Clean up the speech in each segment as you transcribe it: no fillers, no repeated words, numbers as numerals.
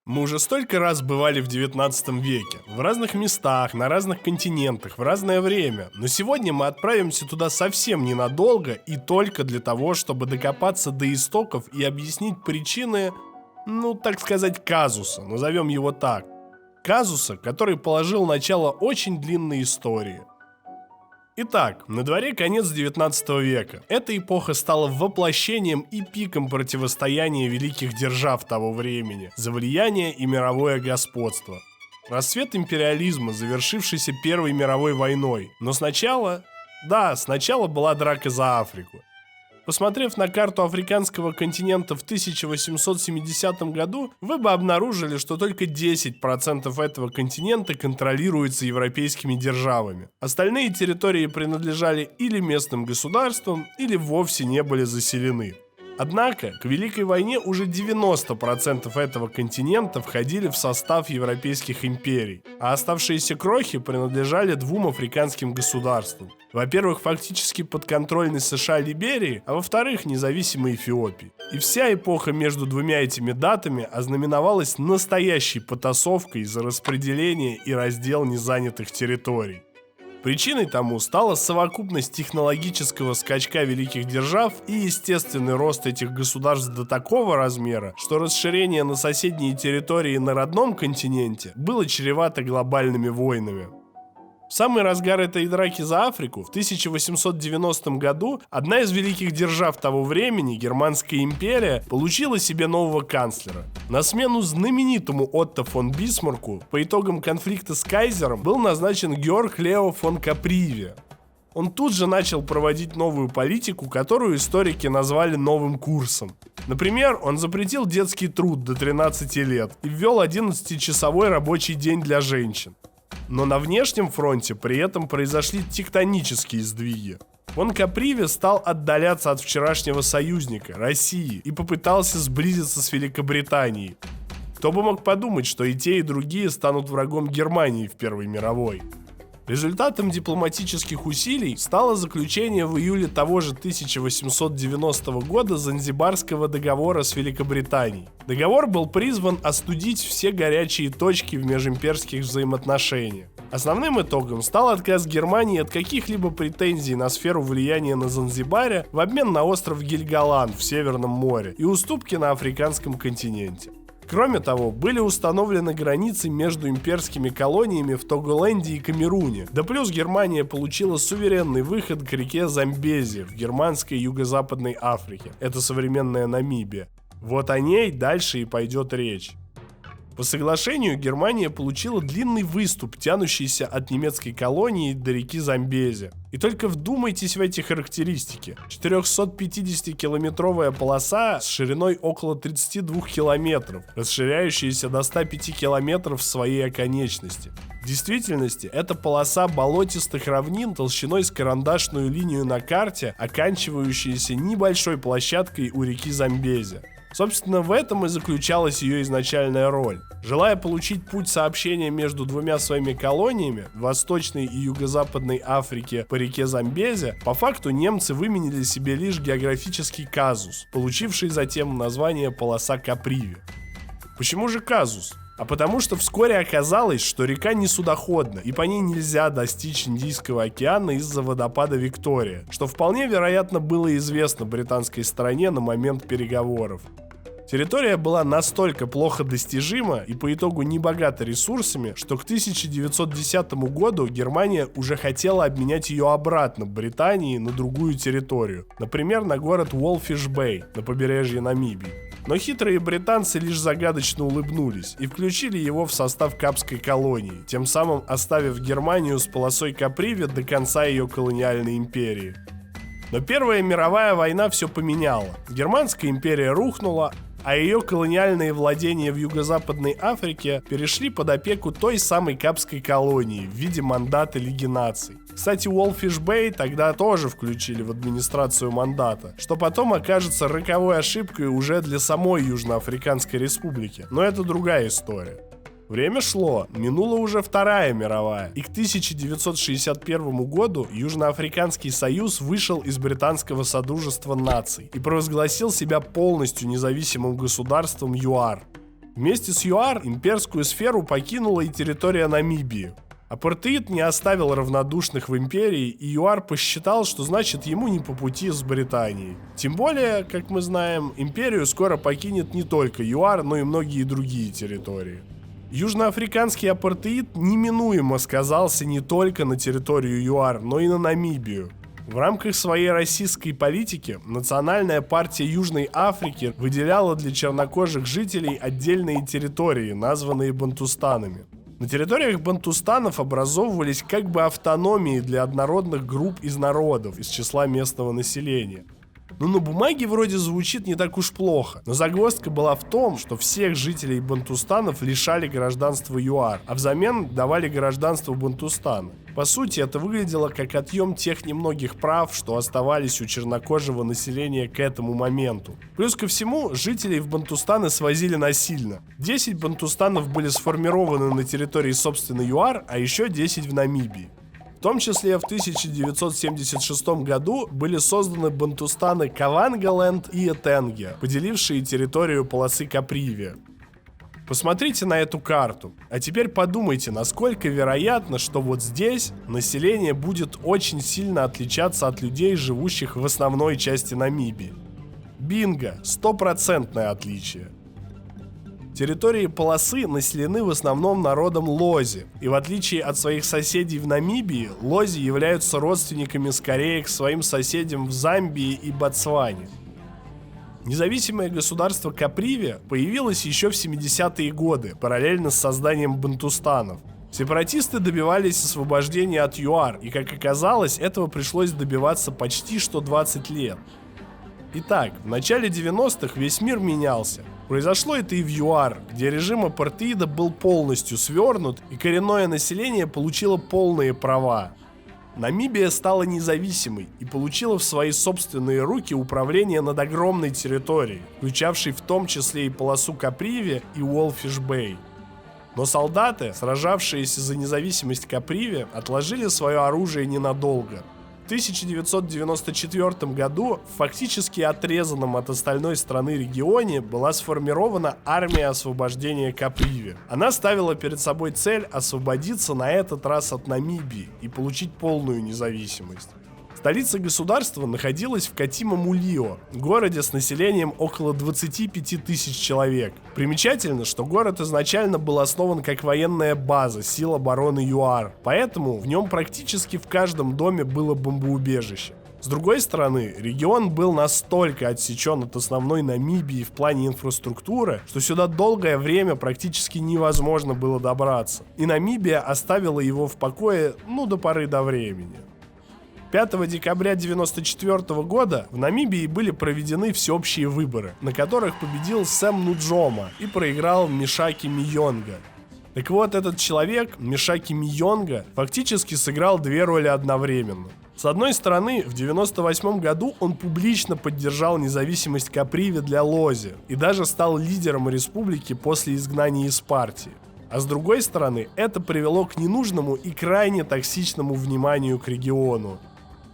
Мы уже столько раз бывали в 19 веке, в разных местах, на разных континентах, в разное время, но сегодня мы отправимся туда совсем ненадолго и только для того, чтобы докопаться до истоков и объяснить причины, так сказать, казуса, назовем его так. Казуса, который положил начало очень длинной истории. Итак, на дворе конец 19 века. Эта эпоха стала воплощением и пиком противостояния великих держав того времени за влияние и мировое господство. Расцвет империализма, завершившийся Первой мировой войной. Но сначала была драка за Африку. Посмотрев на карту африканского континента в 1870 году, вы бы обнаружили, что только 10% этого континента контролируется европейскими державами. Остальные территории принадлежали или местным государствам, или вовсе не были заселены. Однако, к Великой войне уже 90% этого континента входили в состав европейских империй, а оставшиеся крохи принадлежали двум африканским государствам. Во-первых, фактически подконтрольной США Либерии, а во-вторых, независимой Эфиопии. И вся эпоха между двумя этими датами ознаменовалась настоящей потасовкой за распределение и раздел незанятых территорий. Причиной тому стала совокупность технологического скачка великих держав и естественный рост этих государств до такого размера, что расширение на соседние территории на родном континенте было чревато глобальными войнами. В самый разгар этой драки за Африку в 1890 году одна из великих держав того времени, Германская империя, получила себе нового канцлера. На смену знаменитому Отто фон Бисмарку по итогам конфликта с кайзером был назначен Георг Лео фон Каприве. Он тут же начал проводить новую политику, которую историки назвали новым курсом. Например, он запретил детский труд до 13 лет и ввел 11-часовой рабочий день для женщин. Но на внешнем фронте при этом произошли тектонические сдвиги. Фон Каприве стал отдаляться от вчерашнего союзника, России, и попытался сблизиться с Великобританией. Кто бы мог подумать, что и те, и другие станут врагом Германии в Первой мировой. Результатом дипломатических усилий стало заключение в июле того же 1890 года Занзибарского договора с Великобританией. Договор был призван остудить все горячие точки в межимперских взаимоотношениях. Основным итогом стал отказ Германии от каких-либо претензий на сферу влияния на Занзибаре в обмен на остров Гельголанд в Северном море и уступки на африканском континенте. Кроме того, были установлены границы между имперскими колониями в Тоголенде и Камеруне. Да плюс Германия получила суверенный выход к реке Замбези в германской юго-западной Африке. Это современная Намибия. Вот о ней дальше и пойдет речь. По соглашению Германия получила длинный выступ, тянущийся от немецкой колонии до реки Замбези. И только вдумайтесь в эти характеристики. 450-километровая полоса с шириной около 32 километров, расширяющаяся до 105 километров в своей оконечности. В действительности, это полоса болотистых равнин толщиной с карандашную линию на карте, оканчивающаяся небольшой площадкой у реки Замбези. Собственно, в этом и заключалась ее изначальная роль. Желая получить путь сообщения между двумя своими колониями, в Восточной и Юго-Западной Африке по реке Замбези, по факту немцы выменили себе лишь географический казус, получивший затем название полоса Каприве. Почему же казус? А потому что вскоре оказалось, что река не судоходна, и по ней нельзя достичь Индийского океана из-за водопада Виктория, что вполне вероятно было известно британской стороне на момент переговоров. Территория была настолько плохо достижима и по итогу не богата ресурсами, что к 1910 году Германия уже хотела обменять ее обратно Британии на другую территорию, например, на город Уолфиш-Бэй на побережье Намибии. Но хитрые британцы лишь загадочно улыбнулись и включили его в состав Капской колонии, тем самым оставив Германию с полосой Каприве до конца ее колониальной империи. Но Первая мировая война все поменяла. Германская империя рухнула, а ее колониальные владения в Юго-Западной Африке перешли под опеку той самой Капской колонии в виде мандата Лиги наций. Кстати, Уолфиш-Бэй тогда тоже включили в администрацию мандата, что потом окажется роковой ошибкой уже для самой Южноафриканской республики. Но это другая история. Время шло, минула уже Вторая мировая, и к 1961 году Южноафриканский союз вышел из британского содружества наций и провозгласил себя полностью независимым государством ЮАР. Вместе с ЮАР имперскую сферу покинула и территория Намибии. Апартеид не оставил равнодушных в империи, и ЮАР посчитал, что значит ему не по пути с Британией. Тем более, как мы знаем, империю скоро покинет не только ЮАР, но и многие другие территории. Южноафриканский апартеид неминуемо сказался не только на территорию ЮАР, но и на Намибию. В рамках своей российской политики Национальная партия Южной Африки выделяла для чернокожих жителей отдельные территории, названные бантустанами. На территориях бантустанов образовывались как бы автономии для однородных групп из народов из числа местного населения. Ну, на бумаге вроде звучит не так уж плохо, но загвоздка была в том, что всех жителей бантустанов лишали гражданства ЮАР, а взамен давали гражданство Бантустана. По сути, это выглядело как отъем тех немногих прав, что оставались у чернокожего населения к этому моменту. Плюс ко всему, жителей в Бантустаны свозили насильно. 10 бантустанов были сформированы на территории собственно ЮАР, а еще 10 в Намибии. В том числе в 1976 году были созданы бантустаны Кавангаленд и Этенге, поделившие территорию полосы Каприви. Посмотрите на эту карту, а теперь подумайте, насколько вероятно, что вот здесь население будет очень сильно отличаться от людей, живущих в основной части Намибии. Бинго, 100% отличие. Территории полосы населены в основном народом лози, и в отличие от своих соседей в Намибии, лози являются родственниками скорее к своим соседям в Замбии и Ботсване. Независимое государство Каприви появилось еще в 70-е годы, параллельно с созданием бантустанов. Сепаратисты добивались освобождения от ЮАР, и, как оказалось, этого пришлось добиваться почти что 20 лет. Итак, в начале 90-х весь мир менялся. Произошло это и в ЮАР, где режим апартеида был полностью свернут, и коренное население получило полные права. Намибия стала независимой и получила в свои собственные руки управление над огромной территорией, включавшей в том числе и полосу Каприви и Уолфиш-Бэй. Но солдаты, сражавшиеся за независимость Каприви, отложили свое оружие ненадолго. В 1994 году в фактически отрезанном от остальной страны регионе была сформирована армия освобождения Каприви. Она ставила перед собой цель освободиться на этот раз от Намибии и получить полную независимость. Столица государства находилась в Катима-Мулио, городе с населением около 25 тысяч человек. Примечательно, что город изначально был основан как военная база сил обороны ЮАР, поэтому в нем практически в каждом доме было бомбоубежище. С другой стороны, регион был настолько отсечен от основной Намибии в плане инфраструктуры, что сюда долгое время практически невозможно было добраться, и Намибия оставила его в покое, до поры до времени. 5 декабря 1994 года в Намибии были проведены всеобщие выборы, на которых победил Сэм Нуджома и проиграл Мишаки Мийонга. Так вот, этот человек, Мишаки Мийонга, фактически сыграл две роли одновременно. С одной стороны, в 1998 году он публично поддержал независимость Каприви для Лози и даже стал лидером республики после изгнания из партии. А с другой стороны, это привело к ненужному и крайне токсичному вниманию к региону.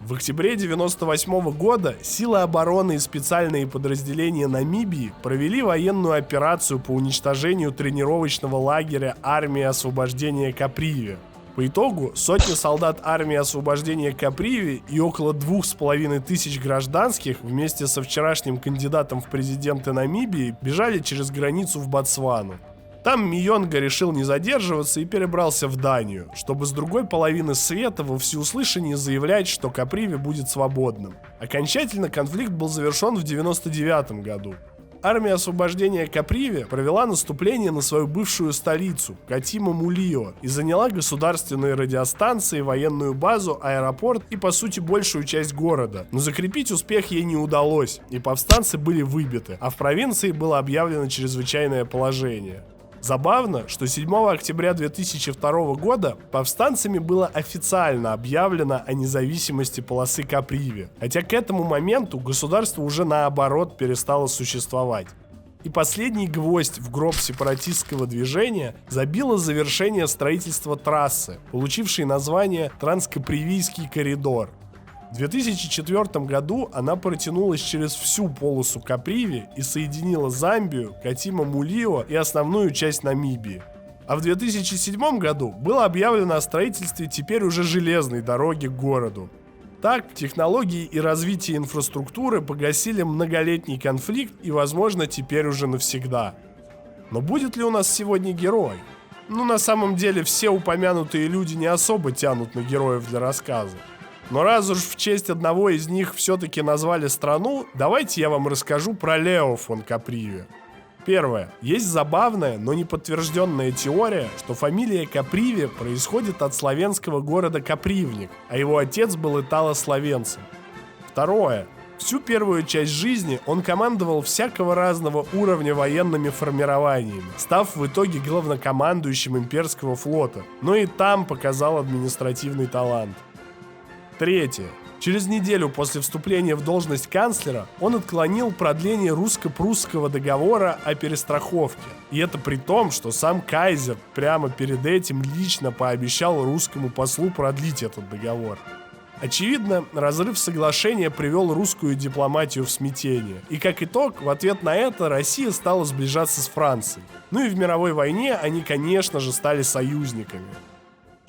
В октябре 1998 года силы обороны и специальные подразделения Намибии провели военную операцию по уничтожению тренировочного лагеря армии освобождения Каприви. По итогу сотни солдат армии освобождения Каприви и около 2500 гражданских вместе со вчерашним кандидатом в президенты Намибии бежали через границу в Ботсвану. Там Мийонга решил не задерживаться и перебрался в Данию, чтобы с другой половины света во всеуслышание заявлять, что Каприви будет свободным. Окончательно конфликт был завершен в 1999 году. Армия освобождения Каприви провела наступление на свою бывшую столицу, Катима-Мулио, и заняла государственные радиостанции, военную базу, аэропорт и, по сути, большую часть города. Но закрепить успех ей не удалось, и повстанцы были выбиты, а в провинции было объявлено чрезвычайное положение. Забавно, что 7 октября 2002 года повстанцами было официально объявлено о независимости полосы Каприви, хотя к этому моменту государство уже наоборот перестало существовать. И последний гвоздь в гроб сепаратистского движения забило завершение строительства трассы, получившей название Транскапривийский коридор. В 2004 году она протянулась через всю полосу Каприви и соединила Замбию, Катима-Мулио и основную часть Намибии. А в 2007 году было объявлено о строительстве теперь уже железной дороги к городу. Так, технологии и развитие инфраструктуры погасили многолетний конфликт и, возможно, теперь уже навсегда. Но будет ли у нас сегодня герой? На самом деле, все упомянутые люди не особо тянут на героев для рассказа. Но раз уж в честь одного из них все-таки назвали страну, давайте я вам расскажу про Лео фон Каприви. Первое. Есть забавная, но не подтвержденная теория, что фамилия Каприви происходит от славянского города Капривник, а его отец был итало-словенцем. Второе. Всю первую часть жизни он командовал всякого разного уровня военными формированиями, став в итоге главнокомандующим имперского флота, но и там показал административный талант. Третье. Через неделю после вступления в должность канцлера он отклонил продление русско-прусского договора о перестраховке. И это при том, что сам кайзер прямо перед этим лично пообещал русскому послу продлить этот договор. Очевидно, разрыв соглашения привел русскую дипломатию в смятение. И как итог, в ответ на это Россия стала сближаться с Францией. И в мировой войне они, конечно же, стали союзниками.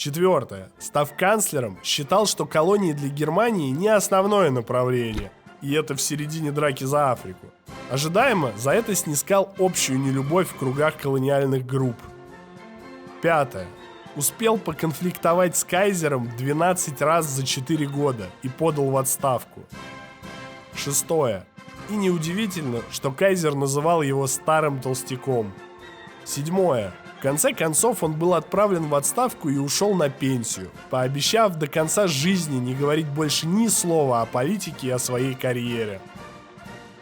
Четвертое. Став канцлером, считал, что колонии для Германии не основное направление. И это в середине драки за Африку. Ожидаемо, за это снискал общую нелюбовь в кругах колониальных групп. Пятое. Успел поконфликтовать с кайзером 12 раз за 4 года и подал в отставку. Шестое. И неудивительно, что кайзер называл его старым толстяком. Седьмое. В конце концов, он был отправлен в отставку и ушел на пенсию, пообещав до конца жизни не говорить больше ни слова о политике и о своей карьере.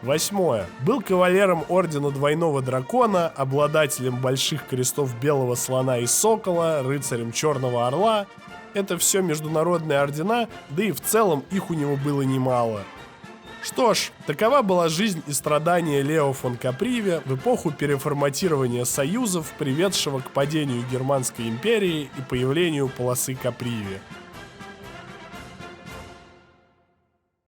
Восьмое. Был кавалером ордена Двойного Дракона, обладателем больших крестов Белого Слона и Сокола, рыцарем Черного Орла. Это все международные ордена, да и в целом их у него было немало. Что ж, такова была жизнь и страдания Лео фон Каприви в эпоху переформатирования союзов, приведшего к падению Германской империи и появлению полосы Каприви.